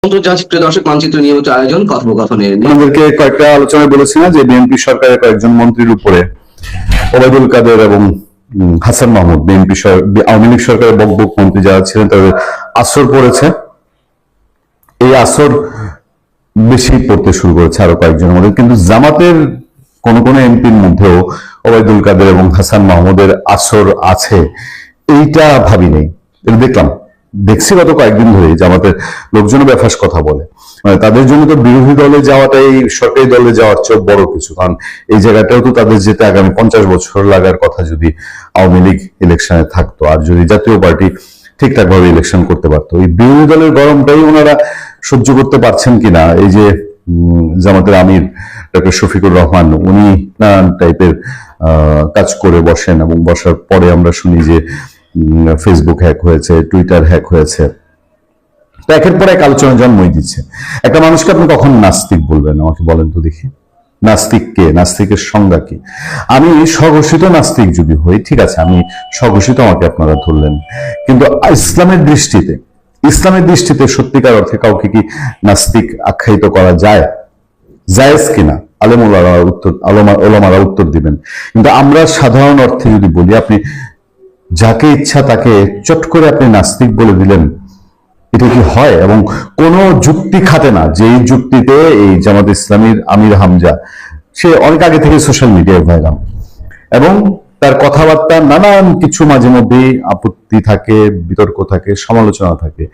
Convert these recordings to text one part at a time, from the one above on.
দর্শক মানচিত্র নিয়মিত আয়োজন কথোপকথনের আমাদেরকে কয়েকটা আলোচনায় বলেছি না যে বিএনপি সরকারের কয়েকজন মন্ত্রীর উপরে ওবায়দুল কাদের এবং হাসান মাহমুদ বিএনপি আওয়ামী লীগ সরকারের বকবক মন্ত্রী যারা ছিলেন তাদের আসর পড়েছে। এই আসর বেশি পড়তে শুরু করেছে আরো কয়েকজনের মধ্যে, কিন্তু জামাতের কোন কোন এমপির মধ্যেও ওবায়দুল কাদের এবং হাসান মাহমুদের আসর আছে এইটা ভাবি নেই। দেখছি গত কয়েকদিন ধরে জামাতের লোকজন বেফাস কথা বলে, মানে তাদের জন্য তো বিরোধী দলে যাওয়াটাই সরকারি দলে যাওয়ার চেয়ে বড় কিছু, কারণ এই জায়গাটাও তো তাদের যেতে আগামী 50 বছর লাগার কথা যদি আওয়ামী লীগ ইলেকশনে থাকতো, আর যদি জাতীয় পার্টি ঠিকঠাক ভাবে ইলেকশন করতে পারতো। এই বিরোধী দলের গরমটাই ওনারা সহ্য করতে পারছেন কিনা। এই যে জামাতের আমির ডক্টর শফিকুর রহমান, উনি নানান টাইপের কাজ করে বসেন এবং বসার পরে আমরা শুনি যে ফেসবুক হ্যাক হয়েছে, টুইটার হ্যাক হয়েছে, একের পর এক আলোচনা জন্মই দিচ্ছে। একটা মানুষকে আপনি কখন নাস্তিক বলবেন আমাকে বলেন তো দেখি? নাস্তিক কে? নাস্তিকের সংজ্ঞা কি? আমি স্বঘোষিত নাস্তিক যদি হই, ঠিক আছে, আমি স্বঘোষিত, আমাকে আপনারা ধরলেন, কিন্তু ইসলামের দৃষ্টিতে সত্যিকার অর্থে কাউকে কি নাস্তিক আখ্যায়িত করা যায়? জায়েজ কিনা ওলামারা উত্তর দিবেন। কিন্তু আমরা সাধারণ অর্থে যদি বলি, আপনি যাকে ইচ্ছা তাকে চট করে আপনি নাস্তিক বলে দিলেন, এটা কি হয়? এবং কোন যুক্তি খাটে না যে এই যুক্তিতে এই জামাত ইসলামীর আমির হামজা, সে অনেক আগে থেকে সোশ্যাল মিডিয়ায় ভাইরাল, এবং তার কথাবার্তা নানান কিছু মাঝে মধ্যেই আপত্তি থাকে, বিতর্ক থাকে, সমালোচনা থাকে।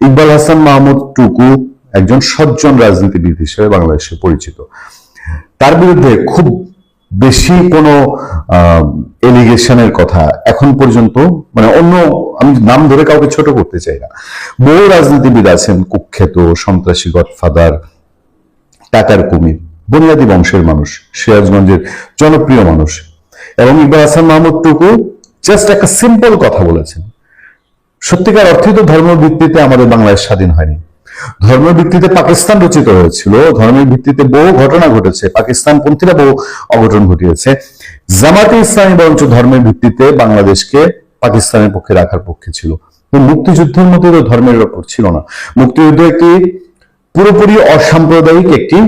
ইকবাল হাসান মাহমুদ টুকু একজন সজ্জন রাজনীতিবিদ হিসেবে বাংলাদেশে পরিচিত। তার বিরুদ্ধে খুব বেশি কোনো এলিগেশনের কথা এখন পর্যন্ত, মানে অন্য, আমি নাম ধরে কাউকে ছোট করতে চাই না, বহু রাজনীতিবিদ আছেন কুখ্যাত সন্ত্রাসী, গডফাদার, টাকার কুমির, বুনিয়াদী বংশের মানুষ, সিরাজগঞ্জের জনপ্রিয় মানুষ, এবং ইকবাল হাসান মাহমুদ টুকু জাস্ট একটা সিম্পল কথা বলেছেন। সত্যিকার অর্থে তো ধর্মের ভিত্তিতে আমাদের বাংলাদেশ স্বাধীন হয়নি, ধর্মের ভিত্তিতে পাকিস্তান রচিত হয়েছিল, ধর্মের ভিত্তিতে বহু ঘটনা ঘটেছে, পাকিস্তান পন্থীরা বহু অঘটন ঘটিয়েছে। জামাতে ইসলামী বরঞ্চ ধর্মের ভিত্তিতে বাংলাদেশকে পাকিস্তানের পক্ষে রাখার পক্ষে ছিল। মুক্তিযুদ্ধের মধ্যে তো ধর্মের ব্যাপার ছিল না। মুক্তিযুদ্ধ একটি পুরোপুরি অসাম্প্রদায়িক একটি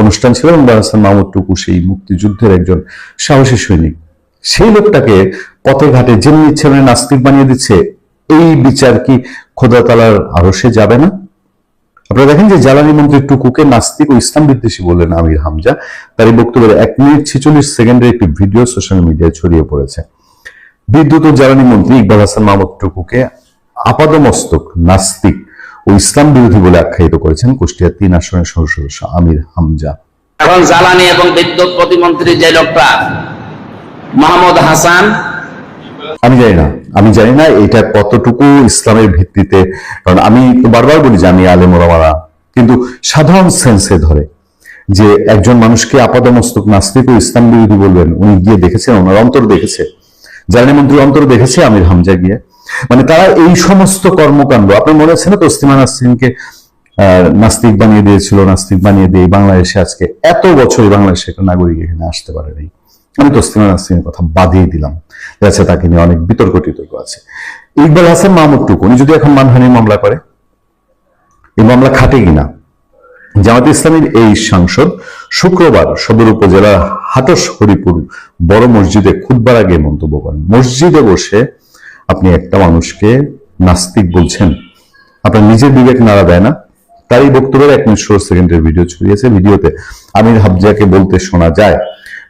অনুষ্ঠান ছিল, এবং হাসান মাহমুদ টুকু সেই মুক্তিযুদ্ধের একজন সাহসী সৈনিক। সেই লোকটাকে পথে ঘাটে যেমনি ইচ্ছে নাস্তিক বানিয়ে দিচ্ছে, এই বিচার কি খোদা তাআলার আরশে যাবে না? আপনারা দেখেন যে জ্বালানি মন্ত্রী টুকুকে নাস্তিক ও ইসলাম বিদ্বেষী বললেন আমির হামজা। তার এই বক্তব্যের 1 মিনিট 46 সেকেন্ডের একটি ভিডিও সোশ্যাল মিডিয়ায় ছড়িয়ে পড়েছে। বিদ্যুৎ ও জ্বালানি মন্ত্রী ইকবাল হাসান মাহমুদ টুকুকে আপাদমস্তক নাস্তিক ও ইসলাম বিরোধী বলে আখ্যায়িত করেছেন কুষ্টিয়া 3 আসনের সংসদ সদস্য আমির হামজা। এখন জ্বালানি এবং বিদ্যুৎ প্রতিমন্ত্রী যে লোকটা মাহমুদ হাসান, আমি জানি না এটা কতটুকু ইসলামের ভিত্তিতে, কারণ আমি তো বারবার বলি যে আমি আলেম ওলামারা, কিন্তু সাধারণ সেন্সে ধরে যে একজন মানুষকে আপাদমস্তক নাস্তিক ও ইসলাম বিরোধী বলবেন, উনি গিয়ে দেখেছেন, ওনার অন্তর দেখেছে, জ্বালানি মন্ত্রীর অন্তর দেখেছে আমির হামজা গিয়ে। মানে তারা এই সমস্ত কর্মকাণ্ড, আপনার মনে আছে না তসলিমা নাসরিনকে নাস্তিক বানিয়ে দিয়েছিল, নাস্তিক বানিয়ে দিয়ে বাংলাদেশে আজকে এত বছর বাংলাদেশে একটা নাগরিক এখানে আসতে পারে নাই। আমি তসলিমা নাসরিনের কথা বাদিয়ে দিলাম, আচ্ছা, তাকে নিয়ে অনেক বিতর্ক টিতর্ক আছে। ইকবাল হাসান মাহমুদ টুকু উনি যদি এখন মানহানির মামলা করে, এই মামলা খাটে কিনা? জামাত ইসলামীর এই সাংসদ শুক্রবার সদর উপজেলার হাটস হরিপুর বড় মসজিদে খুতবার আগে মন্তব্য করেন, মসজিদে বসে আপনি একটা মানুষকে নাস্তিক বলছেন, আপনার নিজের বিবেক নাড়া দেয় না? তার এই বক্তব্যের 1 মিনিট 16 সেকেন্ডের ভিডিও ছড়িয়েছে। ভিডিওতে আমির হামজাকে বলতে শোনা যায়,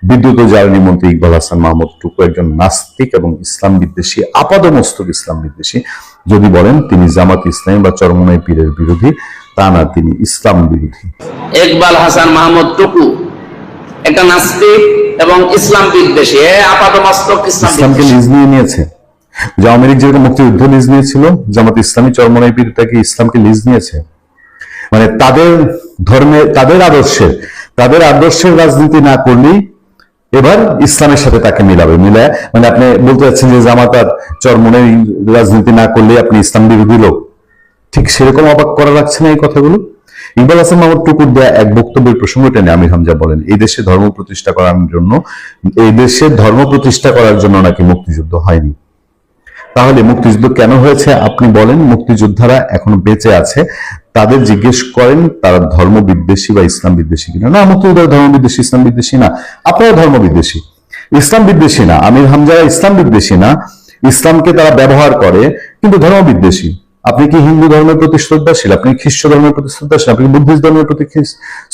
বিদ্যুৎ ও জ্বালানি মন্ত্রী ইকবাল হাসান মাহমুদ টুকু একজন নাস্তিক এবং ইসলাম বিদ্বেষী, আপাদমস্তক ইসলাম বিদ্বেষী। যদি বলেন তিনি জামাত ইসলামী বা চরমনাই পীরের বিরোধী, তা না, তিনি ইসলাম বিরোধী। ইকবাল হাসান মাহমুদ টুকু একটা নাস্তিক এবং ইসলাম বিদ্বেষী, আপাতমস্তক ইসলামকে লিজ নিয়ে নিয়েছে। আওয়ামী লীগ যেরকম মুক্তিযুদ্ধ লিজ নিয়েছিল, জামাত ইসলামী চরমনাই পীর তাকে ইসলামকে লিজ নিয়েছে। মানে তাদের ধর্মে, তাদের আদর্শের রাজনীতি না করলেই এবার ইসলামের সাথে তাকে মিলাবে, মানে আপনি বলতে চাচ্ছেন যে জামাত আর চরমনের রাজনীতি না করলে আপনি ইসলাম বিরোধী লোক। ঠিক সেরকম অবাক করা লাগছে না এই কথাগুলো? ইকবাল হাসান মাহমুদ টুকুর দেয়া এক বক্তব্যের প্রসঙ্গ টেনে আমির হামজা বলেন, এই দেশে ধর্ম প্রতিষ্ঠা করার জন্য নাকি মুক্তিযুদ্ধ হয়নি। তাহলে মুক্তিযুদ্ধ কেন হয়েছে আপনি বলেন? মুক্তিযোদ্ধারা এখনো বেঁচে আছে, তাদের জিজ্ঞেস করেন তারা ধর্ম বিদ্বেষী বা ইসলাম বিদ্বেষী কিনা। না, মুক্তিযোদ্ধারা ধর্ম বিদ্বেষী, ইসলাম বিদ্বেষী না। আপনারা ধর্ম বিদ্বেষী, ইসলাম বিদ্বেষী না। আমির হামজারা ইসলাম বিদ্বেষী না, ইসলামকে তারা ব্যবহার করে, কিন্তু ধর্ম বিদ্বেষী। আপনি কি হিন্দু ধর্মের প্রতি শ্রদ্ধাশীল? আপনি খ্রিস্ট ধর্মের প্রতি শ্রদ্ধাশীল? আপনি বুদ্ধিস্ট ধর্মের প্রতি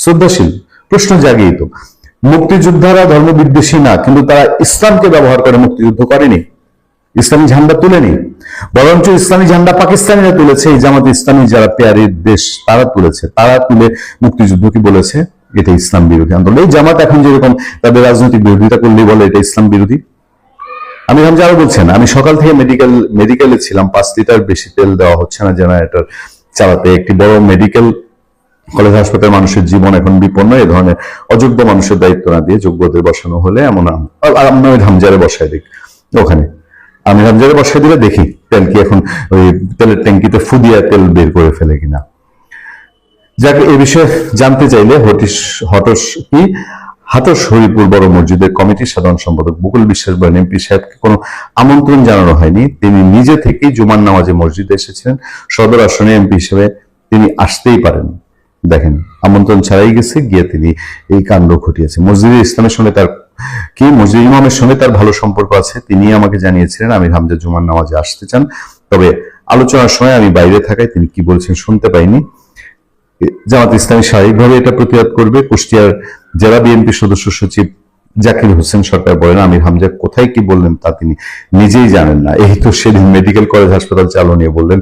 শ্রদ্ধাশীল? প্রশ্ন জাগেই তো। মুক্তিযোদ্ধারা ধর্ম বিদ্বেষী না, কিন্তু তারা ইসলামকে ব্যবহার করে মুক্তিযুদ্ধ করেনি, ইসলামী ঝান্ডা তুলেনি। বরঞ্চ ইসলামী ঝান্ডা পাকিস্তানিরা তুলেছে, এই জামাত ইসলামী যারা পেয়ারের দেশ তারা তুলেছে। তারা তুলে মুক্তিযুদ্ধ কি বলেছে এটা ইসলাম বিরোধী আন্দোলন। এই জামাত এখন যেরকম তাদের রাজনৈতিক বিরোধিতা করলেই বলে এটা ইসলাম বিরোধী। আমির হামজা আরো বলছেন, আমি সকাল থেকে মেডিকেলে ছিলাম, 5 লিটার বেশি তেল দেওয়া হচ্ছে না জেনারেটর চালাতে। একটি বড় মেডিকেল কলেজ হাসপাতাল, মানুষের জীবন এখন বিপন্ন। এ ধরনের অযোগ্য মানুষের দায়িত্ব না দিয়ে যোগ্যদের বসানো হলে এমন আমির হামজারে বসায় দিক ওখানে। আমির হামজারে বসায় দিলে দেখি তেল কি এখন ওই তেলের ট্যাঙ্কিতে ফুদিয়া তেল বের করে ফেলে কিনা। যাকে এ বিষয়ে জানতে চাইলে হাটস হরিপুর বড় মসজিদের কমিটির সাধারণ সম্পাদক বকুল বিশ্বাস বলেন, এমপি সাহেবকে কোনো আমন্ত্রণ জানানো হয়নি, তিনি নিজে থেকেই জুমার নামাজে মসজিদে এসেছিলেন। সদর আসনে এমপি হিসেবে তিনি আসতেই পারেন। দেখেন, আমন্ত্রণ ছাড়াই গেছে, গিয়ে তিনি এই কাণ্ড ঘটিয়েছে। মসজিদে ইসলামের সঙ্গে তার মসজিদ ইমামের সঙ্গে তার ভালো সম্পর্ক আছে। তিনি আমাকে জানিয়েছিলেন আমির হামজা জুমার নামাজে আসতে চান, তবে আলোচনার সময় আমি বাইরে থাকায় তিনি কি বলছেন শুনতে পাইনি। জামাত ইসলামী স্বাভাবিকভাবে এটা প্রতিবাদ করবে। কুষ্টিয়ার জেলা বিএনপি সদস্য সচিব জাকির হোসেন সরকার বলেন, আমির হামজা কোথায় কি বললেন তা তিনি নিজেই জানেন না। এই তো সেদিন মেডিকেল কলেজ হাসপাতাল চালু নিয়ে বললেন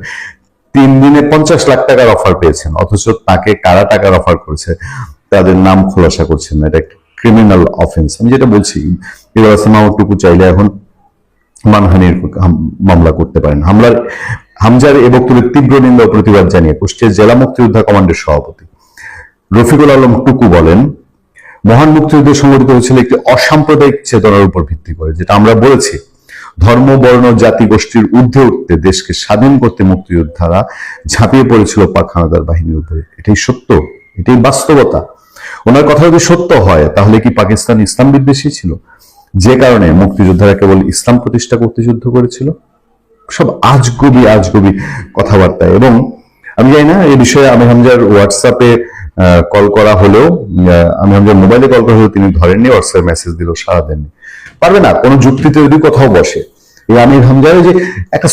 3 দিনে 50 লাখ টাকার অফার পেয়েছেন, অথচ তাকে কারা টাকার অফার করেছে তাদের নাম খোলাসা করছেন না। এটা একটা ক্রিমিনাল অফেন্স। আমি যেটা বলছি, মাহমুদটুকু চাইলে এখন মানহানির মামলা করতে পারেন। হামজার এ বক্তব্যের তীব্র নিন্দা ও প্রতিবাদ জানিয়ে কুষ্টিয়া জেলা মুক্তিযোদ্ধা কমান্ডের সভাপতি রফিকুল আলম টুকু বলেন, মহান মুক্তিযুদ্ধ সংগঠিত হয়েছিল একটি অসাম্প্রদায়িক চেতনার উপর ভিত্তি করে, যেটা আমরা বলেছি। ধর্ম, বর্ণ, জাতি, গোষ্ঠীর ঊর্ধ্বে উঠতে দেশকে স্বাধীন করতে মুক্তিযোদ্ধারা ঝাঁপিয়ে পড়েছিল পাক হানাদার বাহিনীর উপরে। এটাই সত্য, এটাই বাস্তবতা। ওনার কথা যদি সত্য হয়, তাহলে কি পাকিস্তান ইসলাম বিদ্বেষী ছিল, যে কারণে মুক্তিযোদ্ধারা কেবল ইসলাম প্রতিষ্ঠা করতে যুদ্ধ করেছিল? সব আজগুবি কথাবার্তা। এবং আমি জানি না এই বিষয়ে আমির হামজার হোয়াটসঅ্যাপে কল করা হলেও, আমির হামজার মোবাইলে কল করা হলেও তিনি ধরেননি, হোয়াটসঅ্যাপ মেসেজ দিল, সাড়া দেননি। পারবে না কোনো যুক্তিতে যদি কোথাও বসে। এই আমির হামজার যে একটা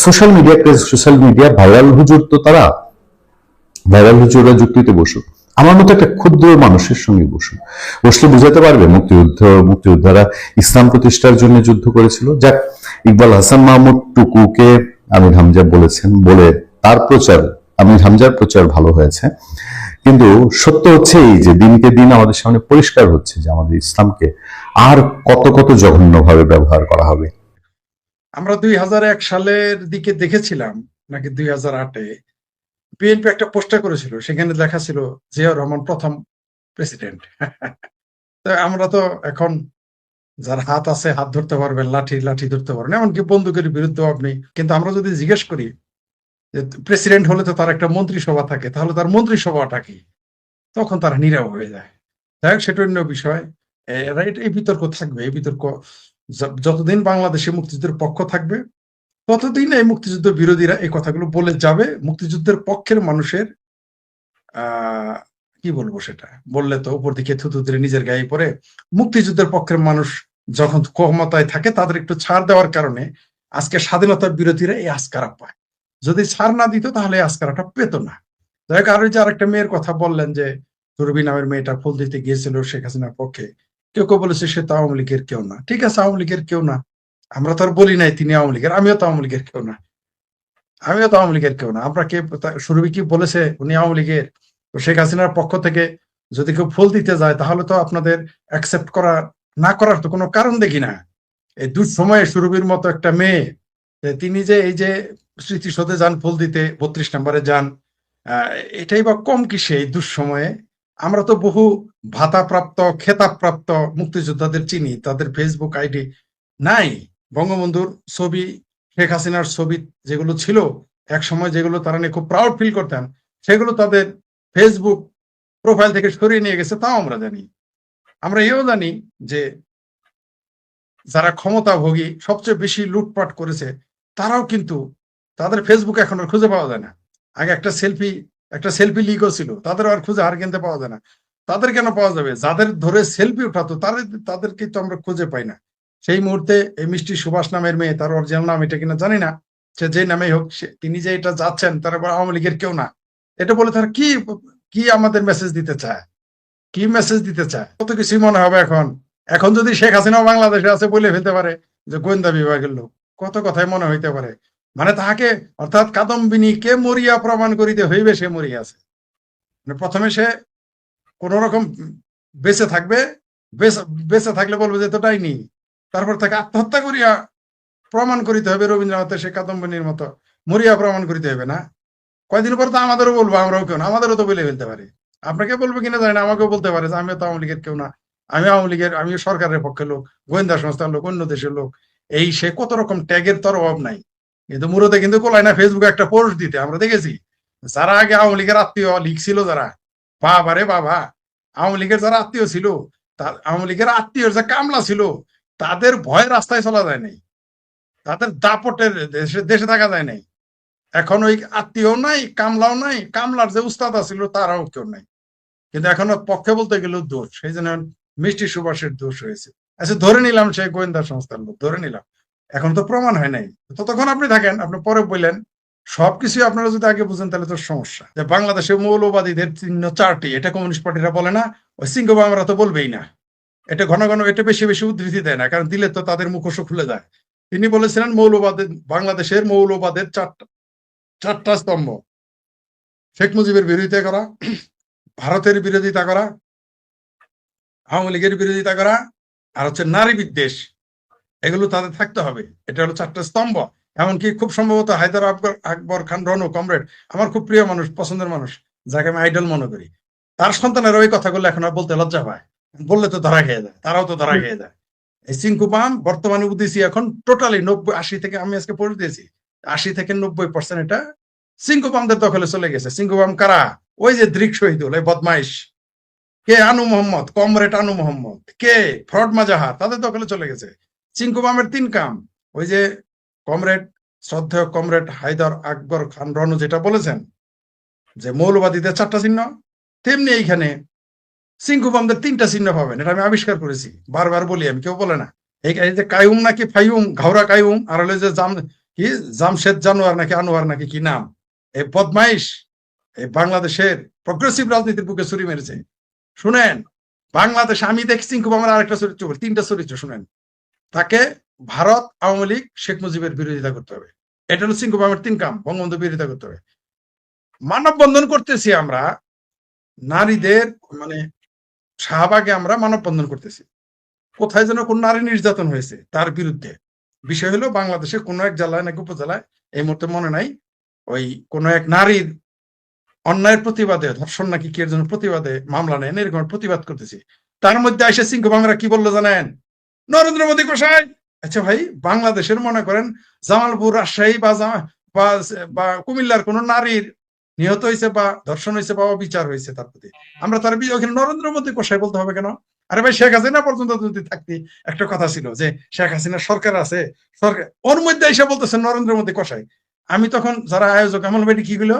সোশ্যাল মিডিয়া ভাইরাল হুজুর, তো তারা ভাইরাল হুজুররা যুক্তিতে বসুক, আমার মতো একটা ক্ষুদ্র মানুষের সঙ্গে বসলে বুঝাতে পারবে মুক্তিযোদ্ধারা ইসলাম প্রতিষ্ঠার জন্য যুদ্ধ করেছিল। যাক, ইকবাল হাসান মাহমুদ টুকুকে আমির হামজা বলেছেন বলে আমির হামজার প্রচার ভালো হয়েছে। কিন্তু সত্য হচ্ছে এই যে দিনকে দিন আমাদের সামনে পরিষ্কার হচ্ছে যে আমাদের ইসলামকে আর কত জঘন্যভাবে ব্যবহার করা হবে। আমরা 2001 সালের দিকে দেখেছিলাম নাকি 2008-এ বিএনপি একটা পোস্টার করেছিল, সেখানে লেখা ছিল জিয়াউর রহমান প্রথম প্রেসিডেন্ট। আমরা তো এখন যার হাত আছে হাত ধরতে পারবেন, লাঠি ধরতে পারবেন, এমনকি বন্দুকের বিরুদ্ধে আপনি। কিন্তু আমরা যদি জিজ্ঞেস করি যে প্রেসিডেন্ট হলে তো তার একটা মন্ত্রিসভা থাকে, তাহলে তার মন্ত্রিসভাটা কি, তখন তারা নীরব হয়ে যায়। যাই হোক, সেটা অন্য বিষয়। এই বিতর্ক থাকবে। এই বিতর্ক যতদিন বাংলাদেশে মুক্তিযুদ্ধের পক্ষ থাকবে, ততদিন এই মুক্তিযুদ্ধ বিরোধীরা এই কথাগুলো বলে যাবে। মুক্তিযুদ্ধের পক্ষের মানুষের কি বলবো, সেটা বললে তো উপর দিকে থুতু দিয়ে নিজের গায়ে পড়ে। মুক্তিযুদ্ধের পক্ষের মানুষ যখন ক্ষমতায় থাকে, তাদের একটু ছাড় দেওয়ার কারণে আজকে স্বাধীনতার বিরোধীরা এই আস্কারা পায়। যদি ছাড় না দিত তাহলে এই আস্কারাটা পেত না। যাই হোক, আর ওই যে আরেকটা মেয়ের কথা বললেন যে তুরবি নামের মেয়েটা ফুল দিতে গিয়েছিল শেখ হাসিনার পক্ষে, কেউ বলেছে সে তো আওয়ামী লীগের কেউ না। ঠিক আছে, আওয়ামী লীগের কেউ না, আমরা তো আর বলি নাই তিনি আওয়ামী লীগের। আমিও তো আওয়ামী লীগের কেউ না। আমরা কে সুরভি কি বলেছে উনি আওয়ামী লীগের? তো শেখ হাসিনার পক্ষ থেকে যদি কেউ ফুল দিতে যায়, তাহলে তো আপনাদের অ্যাকসেপ্ট না করার তো কোনো কারণ দেখি না। এই দুঃসময়ে সুরভির মতো একটা মেয়ে, তিনি যে এই যে স্মৃতিসৌধে যান ফুল দিতে, 32 নম্বরে যান, এটাই বা কম কিসে এই দুঃসময়ে? আমরা তো বহু ভাতাপ্রাপ্ত, খেতাবপ্রাপ্ত মুক্তিযোদ্ধাদের চিনি, তাদের ফেসবুক আইডি নাই। বঙ্গবন্ধুর ছবি, শেখ হাসিনার ছবি যেগুলো ছিল এক সময়, যেগুলো তারা নিয়ে খুব প্রাউড ফিল করতেন, সেগুলো তাদের ফেসবুক প্রোফাইল থেকে সরিয়ে নিয়ে গেছে। তাও আমরা জানি। আমরা এও জানি যে যারা ক্ষমতাভোগী সবচেয়ে বেশি লুটপাট করেছে তারাও কিন্তু তাদের ফেসবুক এখন আর খুঁজে পাওয়া যায় না। আগে একটা সেলফি লিকও ছিল, তাদের আর খুঁজে হার কিনতে পাওয়া যায় না। তাদের কেন পাওয়া যাবে? যাদের ধরে সেলফি উঠাতো তাদেরকে তো আমরা খুঁজে পাই না। সেই মুহূর্তে এই মিষ্টি সুভাষ নামের মেয়ে, তার অরিজিনাল নাম এটা কিনা জানি না, সে যে নামেই হোক, তিনি যে এটা যাচ্ছেন তারা আওয়ামী লীগের কেউ না, এটা বলে তারা কি কি আমাদের মেসেজ দিতে চায়? কি মেসেজ দিতে চায়? কত কিছুই মনে হবে এখন। এখন যদি শেখ হাসিনাও বাংলাদেশে আছে বলে ফেলতে পারে যে গোয়েন্দা বিভাগের লোক, কত কথাই মনে হইতে পারে। মানে তাহাকে, অর্থাৎ কাদম্বিনীকে মরিয়া প্রমাণ করিতে হইবে সে মরিয়া আছে। মানে প্রথমে সে কোন রকম বেঁচে থাকবে, বেঁচে থাকলে বলবে যে এতটাই নেই, তারপর তাকে আত্মহত্যা করিয়া প্রমাণ করিতে হবে রবীন্দ্রনাথের সে কাদম্বিনীর মতো মরিয়া প্রমাণ করিতে হবে না? কয়দিন পর তো আমাদেরও বলবো, আমরাও কেউ না, আমাদেরও তো বলে ফেলতে পারে। আপনাকে বলবো কিনা জানি না, আমাকেও বলতে পারে যে আমিও তো আওয়ামী লীগের কেউ না, আমিও সরকারের পক্ষের লোক, গোয়েন্দা সংস্থার লোক, অন্য দেশের লোক। এই সে কত রকম ট্যাগের তোর অভাব নাই। কিন্তু মুরতে কিন্তু কোলায় না ফেসবুকে একটা পোস্ট দিতে। আমরা দেখেছি যারা আগে আওয়ামী লীগের আত্মীয় লিখছিল, যারা বাবা রে বাবা, আওয়ামী লীগের যারা আত্মীয় ছিল, আওয়ামী লীগের আত্মীয় যে কামলা ছিল, তাদের ভয়ে রাস্তায় চলা যায় নাই, তাদের দাপটের দেশে থাকা যায় নাই। এখন ওই আত্মীয় নাই, কামলাও নাই, কামলার যে উস্তাদ ছিল তারাও কেউ নাই। কিন্তু এখন পক্ষে বলতে গেলেও দোষ, সেই জন্য মিষ্টি সুভাষের দোষ হয়েছে। আচ্ছা ধরে নিলাম সে গোয়েন্দা সংস্থার লোক, ধরে নিলাম, এখন তো প্রমাণ হয় নাই। ততক্ষণ আপনি থাকেন, আপনি পরে বললেন সবকিছু আপনারা যদি আগে বুঝেন তাহলে তো সমস্যা। যে বাংলাদেশে মৌলবাদীদের চিহ্ন 4টি, এটা কমিউনিস্ট পার্টিরা বলে না, ওই সিংহবা আমরা তো বলবেই না। এটা ঘন ঘন এটা বেশি বেশি উদ্ধৃতি দেয় না, কারণ দিলে তো তাদের মুখোশ খুলে যায়। তিনি বলেছিলেন মৌলবাদের, বাংলাদেশের মৌলবাদের চারটা স্তম্ভ: শেখ মুজিবের বিরোধিতা করা, ভারতের বিরোধিতা করা, আওয়ামী লীগের বিরোধিতা করা, আর হচ্ছে নারী বিদ্বেষ। এগুলো তাদের থাকতে হবে। এটা হলো 4টা স্তম্ভ। এমনকি খুব সম্ভবত হায়দার আকবর খান রনু, কমরেড, আমার খুব প্রিয় মানুষ, পছন্দের মানুষ, যাকে আমি আইডল মনে করি, তার সন্তানের ওই কথাগুলো এখন আর বলতে লজ্জা পায়। বললে তো ধরা খেয়ে যায়, তারাও তো ধরা খেয়ে যায়। এই সিংকুপাম বর্তমানে উদ্দেশ্যে এখন টোটালি 90-80 থেকে, আমি আজকে পড়ে দিয়েছি, 80 থেকে 90% এটা সিংকুপামদের দখলে চলে গেছে। সিংকুপাম কারা? ওই যে দৃক শহীদুল, এই বদমাইশ, কে আনু মোহাম্মদ, কমরেড আনু মোহাম্মদ, কে ফ্রড মাজাহার, তাদের দখলে চলে গেছে। সিংকুপামের 3 কাম, ওই যে কমরেড, শ্রদ্ধেয় কমরেড হায়দার আকবর খান রনু যেটা বলেছেন যে মৌলবাদীদের 4টা চিহ্ন, তেমনি এইখানে সিংকুপামদের 3টা চিহ্ন পাবেন। এটা আমি আবিষ্কার করেছি, বারবার বলি, আমি, কেউ বলে না। এই যে কায়ুম নাকি ফাইউম, ঘাওড়া কায়ুম, আর হলো যে জামশেদ জানোয়ার নাকি আনোয়ার নাকি কি নাম, এই বদমাইশ এই বাংলাদেশের প্রগ্রেসিভ রাজনীতির বুকে ছুরি মেরেছে। শুনেন, বাংলাদেশে আমি দেখছি আমার আরেকটা চরিত্র, 3টা চরিত্র শুনেন। তাকে ভারত, আওয়ামী লীগ, শেখ মুজিবের বিরোধিতা করতে হবে। এটা হলো সিংকুপামের 3 কাম। বঙ্গবন্ধু বিরোধিতা করতে হবে। মানববন্ধন করতেছি আমরা, নারীদের মানে শাহবাগে আমরা মানববন্ধন করতেছি, কোথায় যেন কোন নারী নির্যাতন হয়েছে তার বিরুদ্ধে। বিষয় হলো বাংলাদেশে কোন এক জেলায় নাকি উপজেলায়, এই মুহূর্তে মনে নাই, ওই কোন এক নারীর অন্যায়ের প্রতিবাদে, ধর্ষণ নাকি কি এর জন্য প্রতিবাদে মামলা নেন, এরকম প্রতিবাদ করতেছি। তার মধ্যে এসে সিংহভাঙরা কি বললো জানেন? নরেন্দ্র মোদী কোষায়। আচ্ছা ভাই, বাংলাদেশের মনে করেন জামালপুর, রাজশাহী বা কুমিল্লার কোন নারীর নিহত হয়েছে বা ধর্ষণ হয়েছে বা বিচার হয়েছে তার প্রতি, আমরা তার ওখানে নরেন্দ্র মোদী কোষায় বলতে হবে কেন? আরে ভাই, শেখ হাসিনা পর্যন্ত যদি থাকতি, একটা কথা ছিল যে শেখ হাসিনা সরকার আছে, সরকার, ওর মধ্যে এসে বলতেছে নরেন্দ্র মোদী কোষায়। আমি তখন যারা আয়োজক, এমন বেটি কি গুলো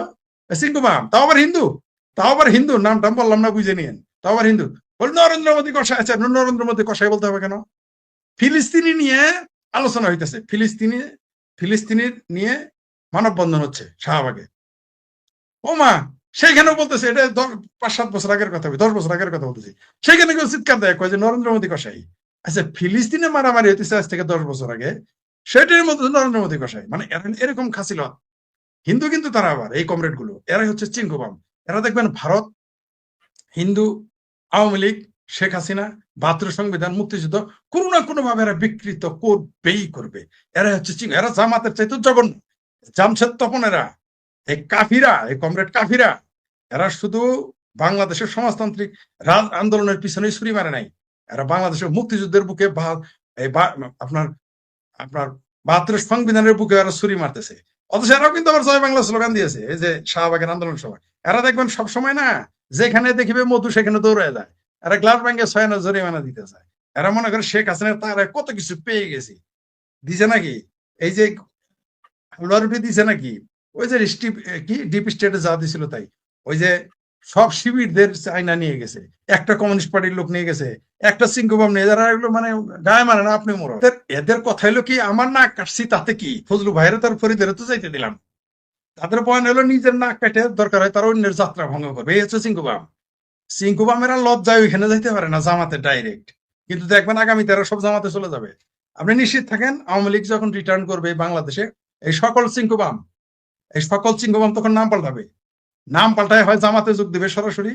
সিংকুমাম, তাও আবার হিন্দু, নামটা বললাম না, বুঝে নিয়েন, তাও আবার হিন্দু, বল নরেন্দ্র মোদী কষায়। আচ্ছা, নরেন্দ্র মোদী কষায় বলতে হবে কেন? ফিলিস্তিনি নিয়ে আলোচনা হইতেছে, ফিলিস্তিনি নিয়ে মানববন্ধন হচ্ছে শাহবাগে। ওমা, সেইখানেও বলতেছে, এটা 5-7 বছর আগের কথা, 10 বছর আগের কথা বলতেছি, সেখানে কেউ চিৎকার দেয়, কয় যে নরেন্দ্র মোদী কষাই। আচ্ছা, ফিলিস্তিনে মারামারি হইতেছে আজ থেকে 10 বছর আগে, সেটার মধ্যে নরেন্দ্র মোদী কষাই। মানে এরকম খাছিল হিন্দু, কিন্তু তারা আবার এই কমরেড গুলো, এরাই হচ্ছে চিঙ্কুবাম। এরা দেখবেন ভারত, হিন্দু, আওয়ামী লীগ, শেখ হাসিনা, 72 সংবিধান, মুক্তিযুদ্ধ, কোনো না কোনো ভাবে এরা বিকৃত করবে। এরা হচ্ছে এরা জামাতের চাইতে জঘন্য। জামশেদ তপনেরা, এই কাফিরা, এই কমরেড কাফিরা, এরা শুধু বাংলাদেশের সমাজতান্ত্রিক আন্দোলনের পিছনেই ছুরি মারে নাই, এরা বাংলাদেশের মুক্তিযুদ্ধের বুকে আপনার 72 সংবিধানের বুকে এরা ছুরি মারতেছে। অথচ এরাও কিন্তু আবার জয় বাংলা স্লোগান দিয়েছে, এই যে শাহবাগের আন্দোলন সভায়। এরা দেখবেন সবসময় না, যেখানে দেখিবে মধু সেখানে দৌড়ে যায়। এরা গ্লাস ব্যাংকে 6 আনা জরিমানা দিতে চায়। এরা মনে করে শেখ হাসিনার তারা কত কিছু পেয়ে গেছি, দিছে নাকি? এই যে লরিটি দিছে নাকি? ওই যে কি ডিপ স্টেটে যা দিছিল তাই। ওই যে সব শিবিরদের চাইনা নিয়ে গেছে, একটা কমিউনিস্ট পার্টির লোক নিয়ে গেছে, একটা সিংকুবাম নিয়ে, যারা এগুলো মানে গায়ে মারে না, আপনি মরো। এদের কথা হলো কি, আমার নাক কাটছি তাতে কি, ফজলু ভাইয়ের তার ফরিদের তো চাইতে দিলাম। তাদের পয়েন্ট হলো নিজের নাক কাটে দরকার হয় তারা অন্যের যাত্রা ভঙ্গ করবে, এই হচ্ছে সিংকুবাম। সিংকুবামেরা লজ্জায় ওইখানে যাইতে পারে না জামাতে ডাইরেক্ট, কিন্তু দেখবেন আগামী তারা সব জামাতে চলে যাবে। আপনি নিশ্চিত থাকেন, আওয়ামী লীগ যখন রিটার্ন করবে বাংলাদেশে, এই সকল সিংকুবাম তখন নাম পাল্টাবে। নাম পাল্টায় হয় জামাতে যোগ দেবে সরাসরি,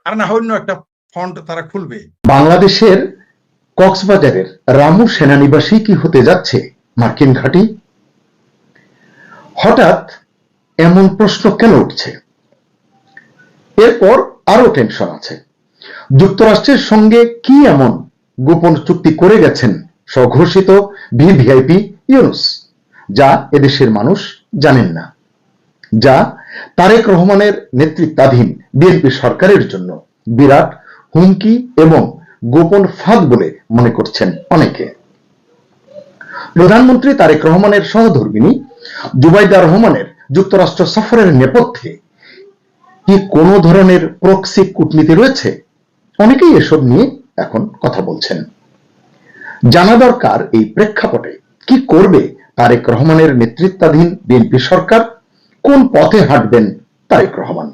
আর না অন্য একটা ফন্ট তারা খুলবে। বাংলাদেশের কক্সবাজারের রামু সেনানিবাসী কি হতে যাচ্ছে মার্কিন ঘাঁটি? হঠাৎ এমন প্রশ্ন কেন উঠছে? এরপর আরো টেনশন আছে। যুক্তরাষ্ট্রের সঙ্গে কি এমন গোপন চুক্তি করে গেছেন স্বঘোষিত ভিভিআইপি ইউনূস, যা এদেশের মানুষ জানেন না, যা তারেক রহমানের নেতৃত্বাধীন বিএনপি সরকারের জন্য বিরাট হুমকি এবং গোপন ফাঁদ বলে মনে করছেন অনেকে। প্রধানমন্ত্রী তারেক রহমানের সহধর্মিণী জুবাইদা রহমানের যুক্তরাষ্ট্র সফরের নেপথ্যে কি কোনো ধরনের প্রক্সি কূটনীতি রয়েছে? অনেকেই এসব নিয়ে এখন কথা বলছেন। জানা দরকার এই প্রেক্ষাপটে কি করবে তারেক রহমানের নেতৃত্বাধীন বিএনপি সরকার, কোন পথে হাঁটবেন তারেক রহমান।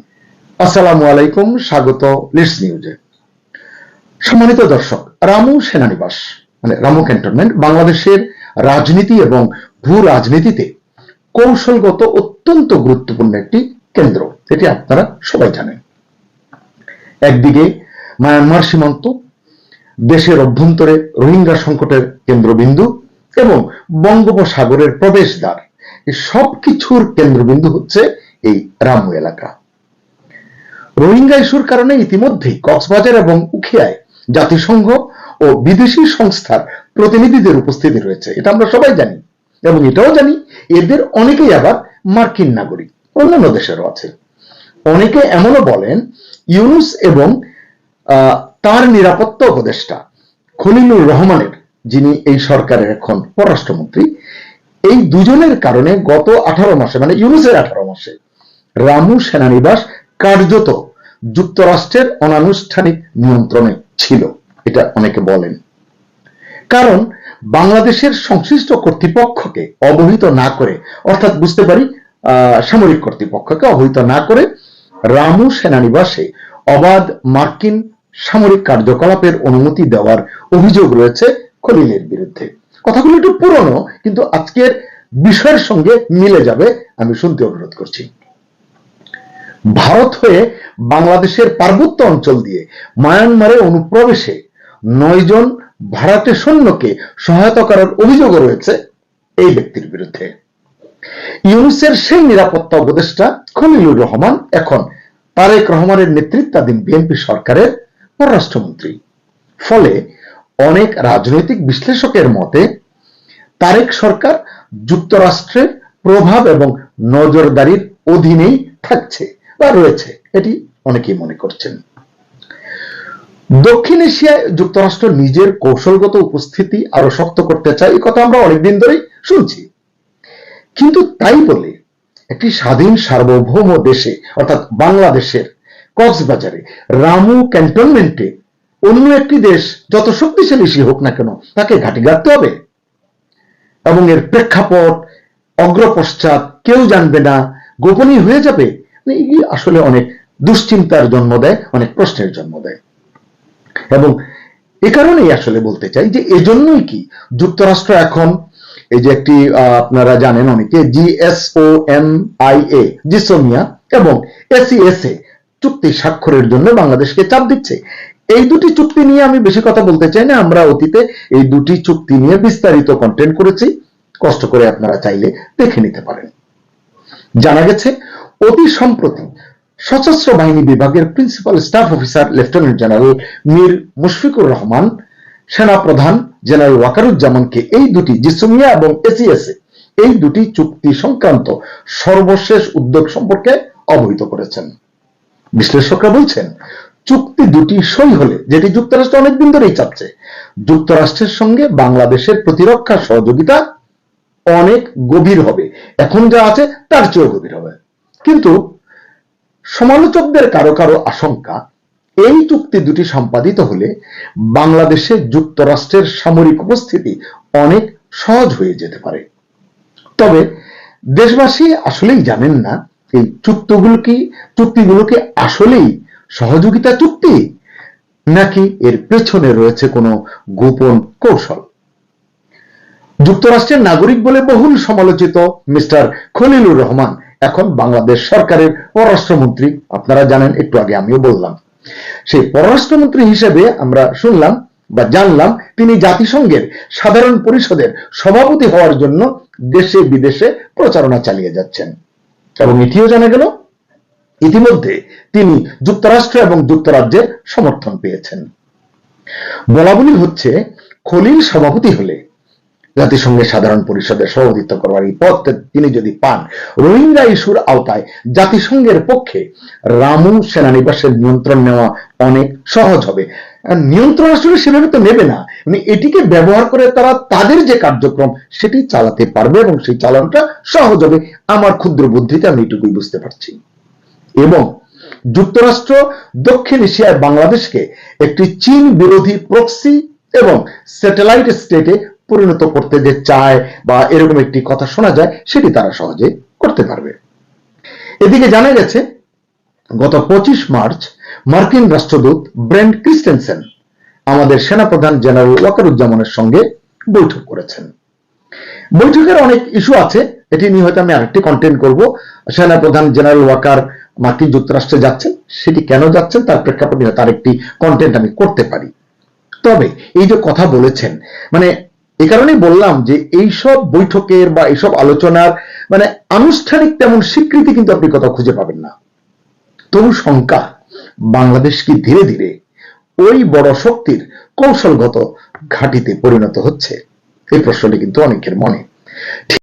আসসালামু আলাইকুম, স্বাগত লিডস নিউজে। সম্মানিত দর্শক, রামু সেনানিবাস মানে রামু ক্যান্টনমেন্ট বাংলাদেশের রাজনীতি এবং ভূ রাজনীতিতে কৌশলগত অত্যন্ত গুরুত্বপূর্ণ একটি কেন্দ্র, এটি আপনারা সবাই জানেন। একদিকে মায়ানমার সীমান্ত, দেশের অভ্যন্তরে রোহিঙ্গা সংকটের কেন্দ্রবিন্দু এবং বঙ্গোপসাগরের প্রবেশদ্বার, এই সবকিছুর কেন্দ্রবিন্দু হচ্ছে এই রামু এলাকা। রোহিঙ্গা ইস্যুর কারণে ইতিমধ্যেই কক্সবাজার এবং উখিয়ায় জাতিসংঘ ও বিদেশি সংস্থার প্রতিনিধিদের উপস্থিতি রয়েছে, এটা আমরা সবাই জানি। এবং এটাও জানি এদের অনেকেই আবার মার্কিন নাগরিক, অন্যান্য দেশেরও আছে। অনেকে এমনও বলেন ইউনূস এবং তার নিরাপত্তা উপদেষ্টা খলিলুর রহমানের, যিনি এই সরকারের এখন পররাষ্ট্রমন্ত্রী, এই দুজনের কারণে গত 18 মাসে মানে ইউনূসের 18 মাসে রামু সেনানিবাস কার্যত যুক্তরাষ্ট্রের অনানুষ্ঠানিক নিয়ন্ত্রণে ছিল, এটা অনেকে বলেন। কারণ বাংলাদেশের সংশ্লিষ্ট কর্তৃপক্ষকে অবহিত না করে, অর্থাৎ বুঝতে পারি সামরিক কর্তৃপক্ষকে অবহিত না করে রামু সেনানিবাসে অবাধ মার্কিন সামরিক কার্যকলাপের অনুমতি দেওয়ার অভিযোগ রয়েছে খলিলের বিরুদ্ধে। কথাগুলো একটু পুরনো, কিন্তু আজকের বিষয়ের সঙ্গে মিলে যাবে, আমি শুনতে অনুরোধ করছি। ভারত হয়ে বাংলাদেশের পার্বত্য অঞ্চল দিয়ে মায়ানমারে অনুপ্রবেশে 9 জন ভাড়াটে সৈন্যকে সহায়তা করার অভিযোগও রয়েছে এই ব্যক্তির বিরুদ্ধে। ইউনূসের সেই নিরাপত্তা উপদেষ্টা খলিলুর রহমান এখন তারেক রহমানের নেতৃত্বাধীন বিএনপি সরকারের পররাষ্ট্রমন্ত্রী। ফলে অনেক রাজনৈতিক বিশ্লেষকের মতে তারেক সরকার যুক্তরাষ্ট্রের প্রভাব এবং নজরদারির অধীনেই থাকছে বা রয়েছে, এটি অনেকেই মনে করছেন। দক্ষিণ এশিয়ায় যুক্তরাষ্ট্র নিজের কৌশলগত উপস্থিতি আরো শক্ত করতে চায়, এই কথা আমরা অনেকদিন ধরেই শুনছি। কিন্তু তাই বলে একটি স্বাধীন সার্বভৌম দেশে অর্থাৎ বাংলাদেশের কক্সবাজারে রামু ক্যান্টনমেন্টে অন্য একটি দেশ যত শক্তিশালী হোক না কেন তাকে ঘাঁটি গাড়তে হবে, এবং এর প্রেক্ষাপট অগ্রপশ্চাৎ কেউ জানবে না, গোপনীয় হয়ে যাবে। আসলে অনেক দুশ্চিন্তার জন্ম দেয়, অনেক প্রশ্নের জন্ম দেয়। এবং এ কারণেই আসলে বলতে চাই যে এজন্যই কি যুক্তরাষ্ট্র এখন এই যে একটি আপনারা জানেন অনেকে জিসোমিয়া এবং এসিএসএ চুক্তি স্বাক্ষরের জন্য বাংলাদেশকে চাপ দিচ্ছে। এই দুটি চুক্তি নিয়ে আমি বেশি কথা বলতে চাই না, আমরা অতীতে এই দুটি চুক্তি নিয়ে বিস্তারিত কন্টেন্ট করেছি, কষ্ট করে আপনারা চাইলে দেখে নিতে পারেন। জানা গেছে অতি সম্প্রতি সশস্ত্র বাহিনী বিভাগের principal staff officer lieutenant general Mir Mushfiqur Rahman সেনা প্রধান জেনারেল ওয়াকারুজ্জামানকে এই দুটি জিসোমিয়া এবং এসিএসএ এই দুটি চুক্তি সংক্রান্ত সর্বশেষ উদ্যোগ সম্পর্কে অবহিত করেছেন। বিশ্লেষকরা বলছেন চুক্তি দুটি সই হলে, যেটি যুক্তরাষ্ট্র অনেকদিন ধরেই চাচ্ছে, যুক্তরাষ্ট্রের সঙ্গে বাংলাদেশের প্রতিরক্ষা সহযোগিতা অনেক গভীর হবে, এখন যা আছে তার চেয়েও গভীর হবে। কিন্তু সমালোচকদের কারো কারো আশঙ্কা, এই চুক্তি দুটি সম্পাদিত হলে বাংলাদেশে যুক্তরাষ্ট্রের সামরিক উপস্থিতি অনেক সহজ হয়ে যেতে পারে। তবে দেশবাসী আসলেই জানেন না এই চুক্তিগুলো কি আসলেই সহযোগিতা চুক্তি, নাকি এর পেছনে রয়েছে কোনো গোপন কৌশল। যুক্তরাষ্ট্রের নাগরিক বলে বহুল সমালোচিত মিস্টার খলিলুর রহমান এখন বাংলাদেশ সরকারের পররাষ্ট্রমন্ত্রী। আপনারা জানেন, একটু আগে আমিও বললাম। সেই পররাষ্ট্রমন্ত্রী হিসেবে আমরা শুনলাম বা জানলাম তিনি জাতিসংঘের সাধারণ পরিষদের সভাপতি হওয়ার জন্য দেশে বিদেশে প্রচারণা চালিয়ে যাচ্ছেন, এবং এটিও জানা গেল ইতিমধ্যে তিনি যুক্তরাষ্ট্র এবং যুক্তরাজ্যের সমর্থন পেয়েছেন। বলাবলি হচ্ছে, খলিল সভাপতি হলে জাতিসংঘের সাধারণ পরিষদের সভাপতিত্ব করবার এই পদ তিনি যদি পান, রোহিঙ্গা ইস্যুর আওতায় জাতিসংঘের পক্ষে রামু সেনানিবাসের নিয়ন্ত্রণ নেওয়া অনেক সহজ হবে। নিয়ন্ত্রণ আসলে সেভাবে তো নেবে না, মানে এটিকে ব্যবহার করে তারা তাদের যে কার্যক্রম সেটি চালাতে পারবে এবং সেই চালানোটা সহজ হবে। আমার ক্ষুদ্র বুদ্ধিতে আমি এটুকুই বুঝতে পারছি। এবং যুক্তরাষ্ট্র দক্ষিণ এশিয়ায় বাংলাদেশকে একটি চীন বিরোধী প্রক্সি এবং স্যাটেলাইট স্টেটে পরিণত করতে যে চায় বা এরকম একটি কথা শোনা যায়, সেটি তারা সহজে করতে পারবে। এদিকে জানা গেছে গত 25 মার্চ মার্কিন রাষ্ট্রদূত ব্রেন্ট ক্রিস্টেনসেন আমাদের সেনাপ্রধান জেনারেল ওয়াকারুজ্জামানের সঙ্গে বৈঠক করেছেন। বৈঠকের অনেক ইস্যু আছে, এটি নিয়ে হয়তো আমি আরেকটি কন্টেন্ট করব। সেনাপ্রধান জেনারেল ওয়াকার মার্কিন যুক্তরাষ্ট্রে যাচ্ছেন, সেটি কেন যাচ্ছেন তার প্রেক্ষাপটে তার একটি কন্টেন্ট আমি করতে পারি। তবে এই যে কথা বলেছেন, মানে এই কারণেই বললাম যে এইসব বৈঠকের বা এইসব আলোচনার মানে আনুষ্ঠানিক তেমন স্বীকৃতি কিন্তু আপনি কোথাও খুঁজে পাবেন না। তবু শঙ্কা, বাংলাদেশ কি ধীরে ধীরে ওই বড় শক্তির কৌশলগত ঘাঁটিতে পরিণত হচ্ছে? এই প্রশ্নটি কিন্তু অনেকের মনে। ঠিক